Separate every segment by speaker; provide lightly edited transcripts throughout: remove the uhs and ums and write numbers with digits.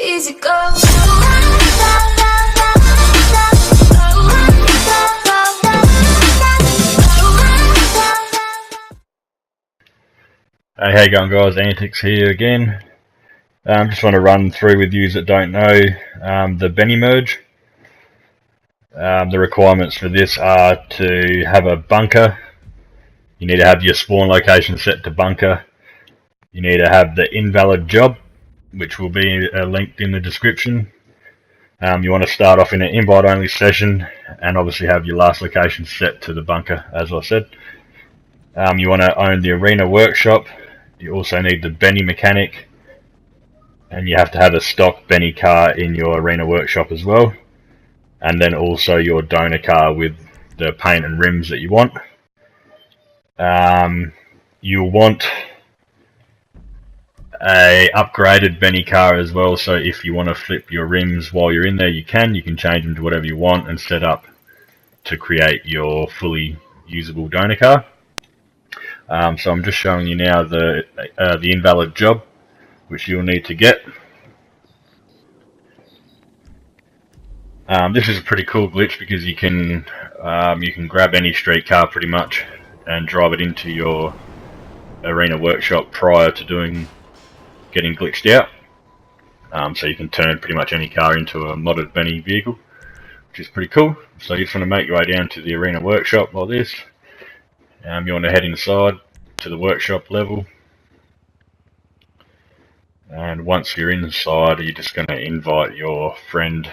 Speaker 1: Easy go.
Speaker 2: Hey, how you going, guys? Antics here again. Just want to run through with you that don't know the Benny merge. The requirements for this are to have a bunker. You need to have your spawn location set to bunker. You need to have the invalid job, which will be linked in the description. You want to start off in an invite only session and obviously have your last location set to the bunker, as I said. You want to own the arena workshop. You also need the Benny mechanic, and you have to have a stock Benny car in your arena workshop as well, and then also your donor car with the paint and rims that you want. You'll want a upgraded Benny car as well, so if you want to flip your rims while you're in there, you can change them to whatever you want and set up to create your fully usable donor car. So I'm just showing you now the invalid job, which you'll need to get. This is a pretty cool glitch because you can grab any street car pretty much and drive it into your arena workshop prior to getting glitched out. So you can turn pretty much any car into a modded Benny vehicle, which is pretty cool. So you just want to make your way down to the arena workshop like this. You want to head inside to the workshop level, and once you're inside, you're just going to invite your friend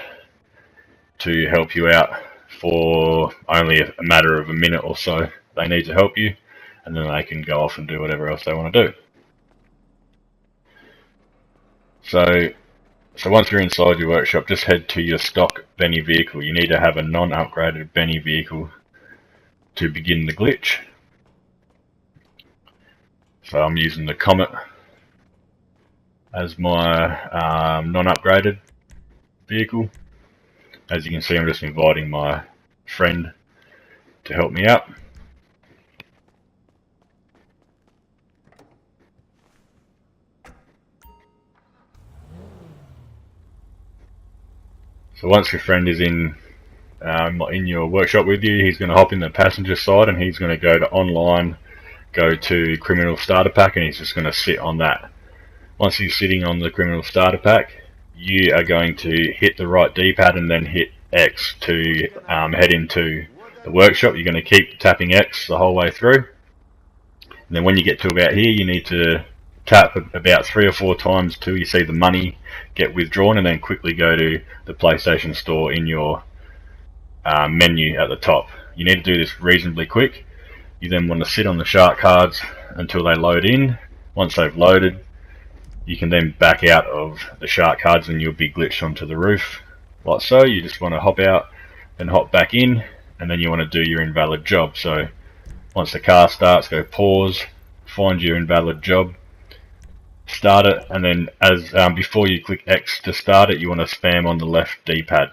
Speaker 2: to help you out for only a matter of a minute or so. They need to help you, and then they can go off and do whatever else they want to do. So once you're inside your workshop, just head to your stock Benny vehicle. You need to have a non-upgraded Benny vehicle to begin the glitch. So I'm using the Comet as my non-upgraded vehicle. As you can see, I'm just inviting my friend to help me out. So once your friend is in your workshop with you, he's going to hop in the passenger side and he's going to go to online, go to criminal starter pack, and he's just going to sit on that. Once he's sitting on the criminal starter pack, you are going to hit the right D-pad and then hit X to head into the workshop. You're going to keep tapping X the whole way through, and then when you get to about here, you need to tap about 3 or 4 times till you see the money get withdrawn, and then quickly go to the PlayStation Store in your menu at the top. You need to do this reasonably quick. You then want to sit on the shark cards until they load in. Once they've loaded, you can then back out of the shark cards and you'll be glitched onto the roof like so. You just want to hop out and hop back in, and then you want to do your invalid job. So once the car starts, go pause, find your invalid job, start it, and then before you click X to start it, you want to spam on the left D-pad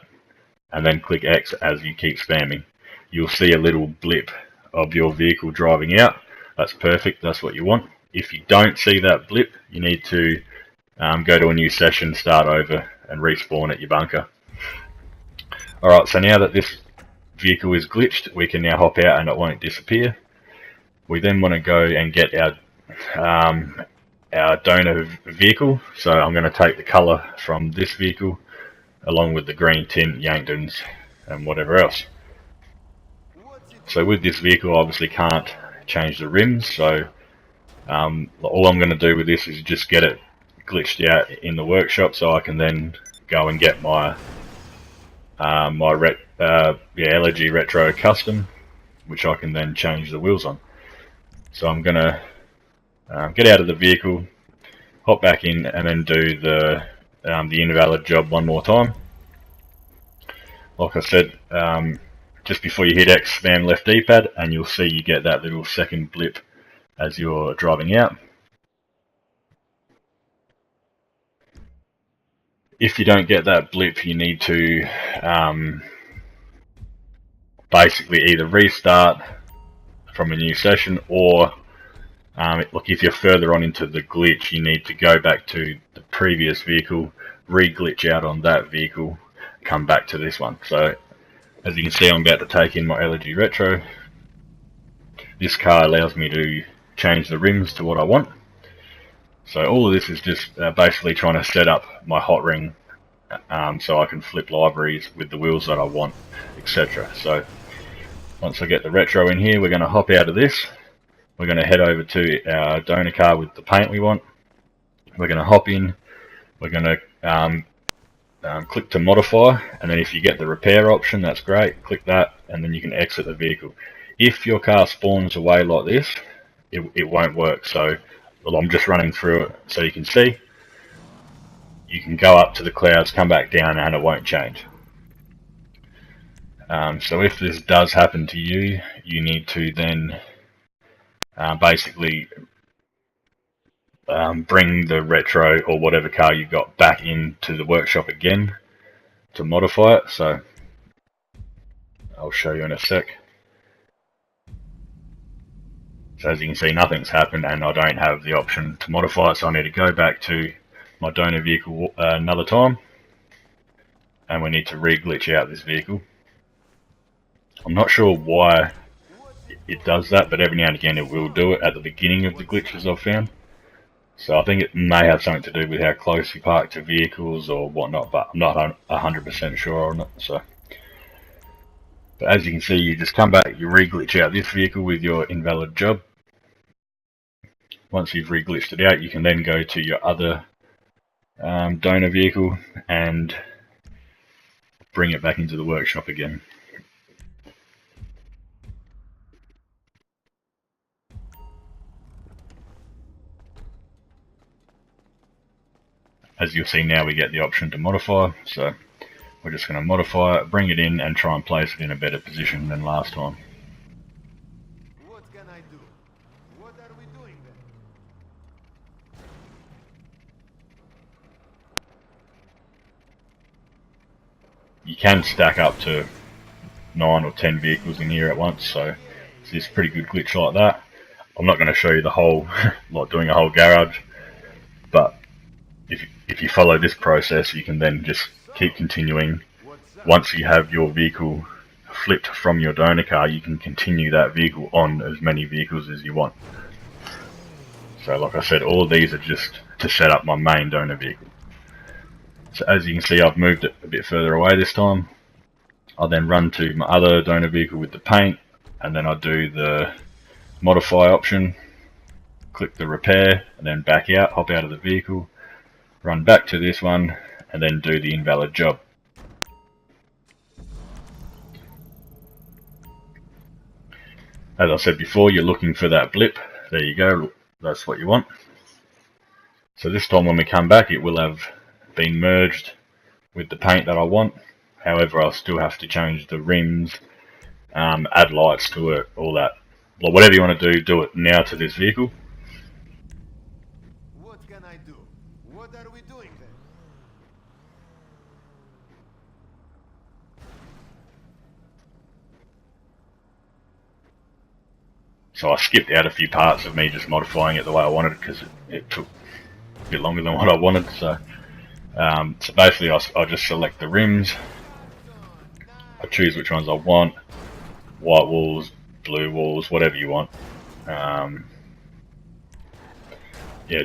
Speaker 2: and then click X as you keep spamming. You'll see a little blip of your vehicle driving out. That's perfect, that's what you want. If you don't see that blip, you need to go to a new session, start over, and respawn at your bunker. Alright, so now that this vehicle is glitched, we can now hop out and it won't disappear. We then want to go and get our donor vehicle. So I'm going to take the colour from this vehicle along with the green tint, Yankton's, and whatever else. So with this vehicle, I obviously can't change the rims, so all I'm going to do with this is just get it glitched out in the workshop, so I can then go and get my Elegy Retro Custom, which I can then change the wheels on. So I'm going to get out of the vehicle, hop back in, and then do the invalid job one more time. Like I said, just before you hit X, spam left D-pad, and you'll see you get that little second blip as you're driving out. If you don't get that blip, you need to basically either restart from a new session or Look, if you're further on into the glitch, you need to go back to the previous vehicle, re-glitch out on that vehicle, come back to this one. So as you can see, I'm about to take in my Elegy Retro. This car allows me to change the rims to what I want. So all of this is just basically trying to set up my hot ring so I can flip liveries with the wheels that I want, etc. So once I get the retro in here, we're going to hop out of this. We're going to head over to our donor car with the paint we want. We're going to hop in. We're going to click to modify, and then if you get the repair option, that's great. Click that, and then you can exit the vehicle. If your car spawns away like this, it won't work. So well, I'm just running through it so you can see. You can go up to the clouds, come back down, and it won't change. So if this does happen to you, you need to then basically bring the retro or whatever car you got back into the workshop again to modify it. So I'll show you in a sec. So as you can see, nothing's happened and I don't have the option to modify it, so I need to go back to my donor vehicle another time, and we need to re-glitch out this vehicle. I'm not sure why it does that, but every now and again it will do it at the beginning of the glitches I've found. So I think it may have something to do with how close you park to vehicles or whatnot, but I'm not 100% sure on it. So, but as you can see, you just come back, you re-glitch out this vehicle with your invalid job. Once you've re-glitched it out, you can then go to your other donor vehicle and bring it back into the workshop again. As you'll see now, we get the option to modify, so we're just going to modify it, bring it in, and try and place it in a better position than last time.
Speaker 1: What can I do? What are we doing then?
Speaker 2: You can stack up to 9 or 10 vehicles in here at once, so it's a pretty good glitch like that. I'm not going to show you the whole, like doing a whole garage, but if you follow this process, you can then just keep continuing. Once you have your vehicle flipped from your donor car, you can continue that vehicle on as many vehicles as you want. So like I said, all of these are just to set up my main donor vehicle. So as you can see, I've moved it a bit further away this time. I'll then run to my other donor vehicle with the paint, and then I'll do the modify option, click the repair, and then back out, hop out of the vehicle, run back to this one, and then do the invalid job. As I said before, you're looking for that blip. There you go, that's what you want. So this time when we come back, it will have been merged with the paint that I want. However, I'll still have to change the rims, add lights to it, all that. Well, whatever you want to do it now to this vehicle.
Speaker 1: What can I do? What are we doing then?
Speaker 2: So I skipped out a few parts of me just modifying it the way I wanted because it took a bit longer than what I wanted. So, so basically I just select the rims, I choose which ones I want, white walls, blue walls, whatever you want. Yeah,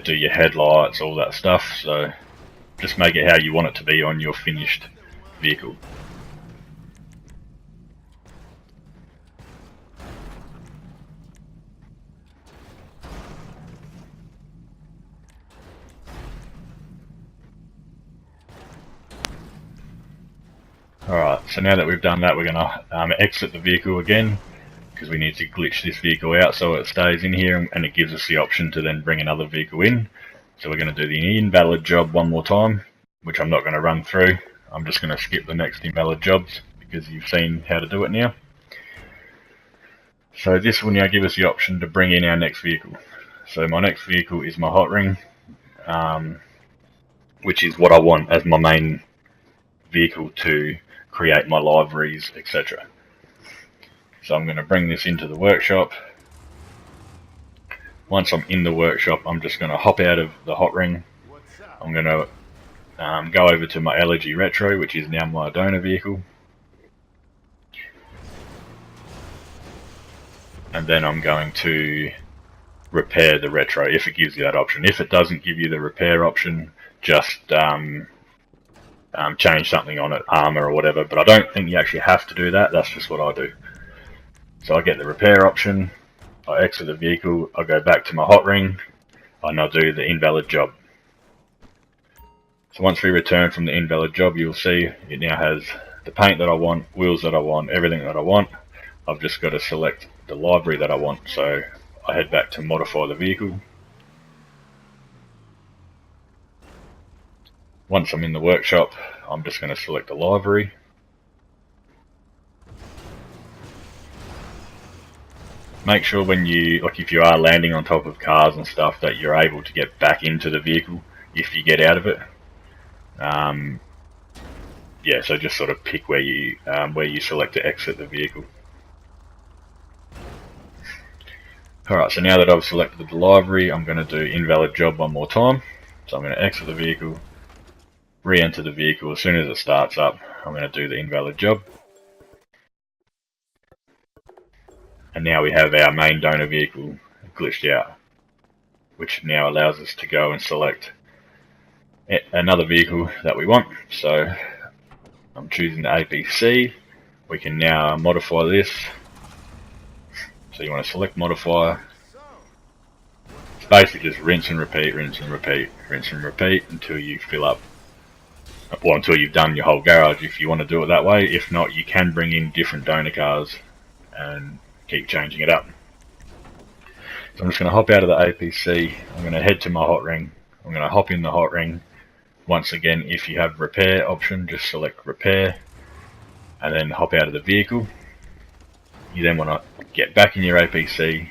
Speaker 2: do your headlights, all that stuff. So just make it how you want it to be on your finished vehicle. Alright, so now that we've done that, we're going to exit the vehicle again, because we need to glitch this vehicle out so it stays in here, and it gives us the option to then bring another vehicle in. So we're going to do the invalid job one more time, which I'm not going to run through. I'm just going to skip the next invalid jobs, because you've seen how to do it now. So this will now give us the option to bring in our next vehicle. So my next vehicle is my hot ring, which is what I want as my main vehicle to create my liveries, etc. So I'm going to bring this into the workshop. Once I'm in the workshop, I'm just going to hop out of the hot ring.
Speaker 1: What's up?
Speaker 2: I'm going to go over to my Elegy Retro, which is now my donor vehicle. And then I'm going to repair the Retro if it gives you that option. If it doesn't give you the repair option, just change something on it, armor or whatever. But I don't think you actually have to do that. That's just what I do. So I get the repair option, I exit the vehicle, I go back to my hot ring, and I'll do the invalid job. So once we return from the invalid job, you'll see it now has the paint that I want, wheels that I want, everything that I want. I've just got to select the livery that I want. So I head back to modify the vehicle. Once I'm in the workshop, I'm just going to select the livery. Make sure when you, if you are landing on top of cars and stuff, that you're able to get back into the vehicle if you get out of it. Yeah, so just sort of pick where you select to exit the vehicle. Alright, so now that I've selected the livery, I'm going to do invalid job one more time. So I'm going to exit the vehicle, re-enter the vehicle. As soon as it starts up, I'm going to do the invalid job. And now we have our main donor vehicle glitched out, which now allows us to go and select another vehicle that we want. So I'm choosing the APC. We can now modify this. So you want to select modifier. It's basically just rinse and repeat, rinse and repeat, rinse and repeat until you fill up, well, until you've done your whole garage if you want to do it that way. If not, you can bring in different donor cars and keep changing it up. So I'm just going to hop out of the APC. I'm going to head to my hot ring. I'm going to hop in the hot ring. Once again, if you have repair option, just select repair and then hop out of the vehicle. You then want to get back in your APC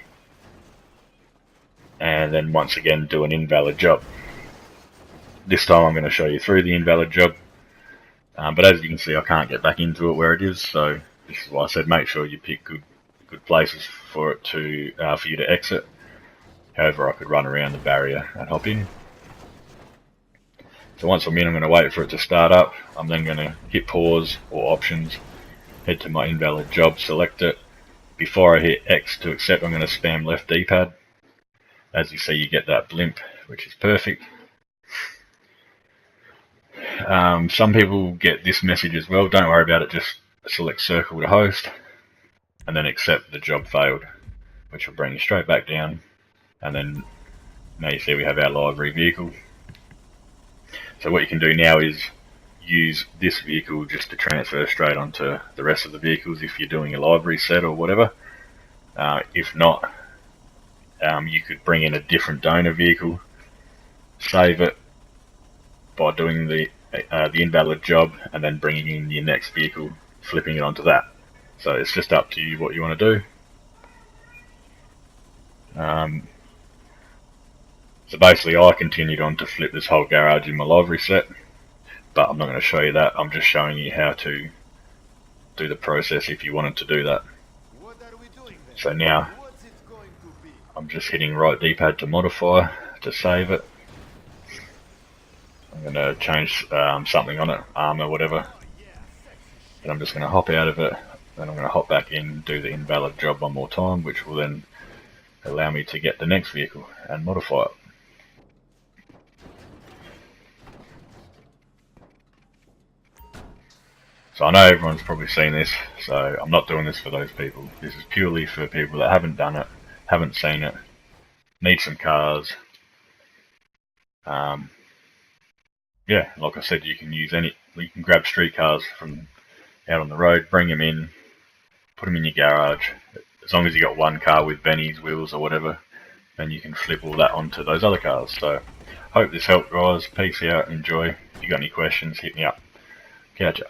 Speaker 2: and then once again do an invalid job. This time I'm going to show you through the invalid job, but as you can see I can't get back into it where it is, so this is why I said make sure you pick good places for it to for you to exit. However, I could run around the barrier and hop in. So once I'm in, I'm going to wait for it to start up. I'm then going to hit pause or options, head to my invalid job, select it. Before I hit X to accept, I'm going to spam left D-pad. As you see, you get that blimp, which is perfect. Some people get this message as well. Don't worry about it, just select circle to host and then accept the job failed, which will bring you straight back down. And then now you see we have our livery vehicle. So what you can do now is use this vehicle just to transfer straight onto the rest of the vehicles if you're doing a livery set or whatever. If not, you could bring in a different donor vehicle, save it by doing the invalid job and then bringing in your next vehicle, flipping it onto that. So it's just up to you what you want to do. So basically I continued on to flip this whole garage in my livery set, but I'm not going to show you that. I'm just showing you how to do the process if you wanted to do that.
Speaker 1: What are we doing then?
Speaker 2: So now
Speaker 1: What's it going to be?
Speaker 2: I'm just hitting right D-pad to modify to save it. I'm going to change something on it, armor, whatever. And I'm just going to hop out of it, then I'm going to hop back in, do the invalid job one more time, which will then allow me to get the next vehicle and modify it. So I know everyone's probably seen this, so I'm not doing this for those people. This is purely for people that haven't done it, haven't seen it, need some cars. Yeah, like I said, you can grab street cars from out on the road, bring them in, put them in your garage. As long as you got one car with Benny's wheels or whatever, then you can flip all that onto those other cars. So, hope this helped, guys. Peace out, enjoy. If you got any questions, hit me up. Catch ya.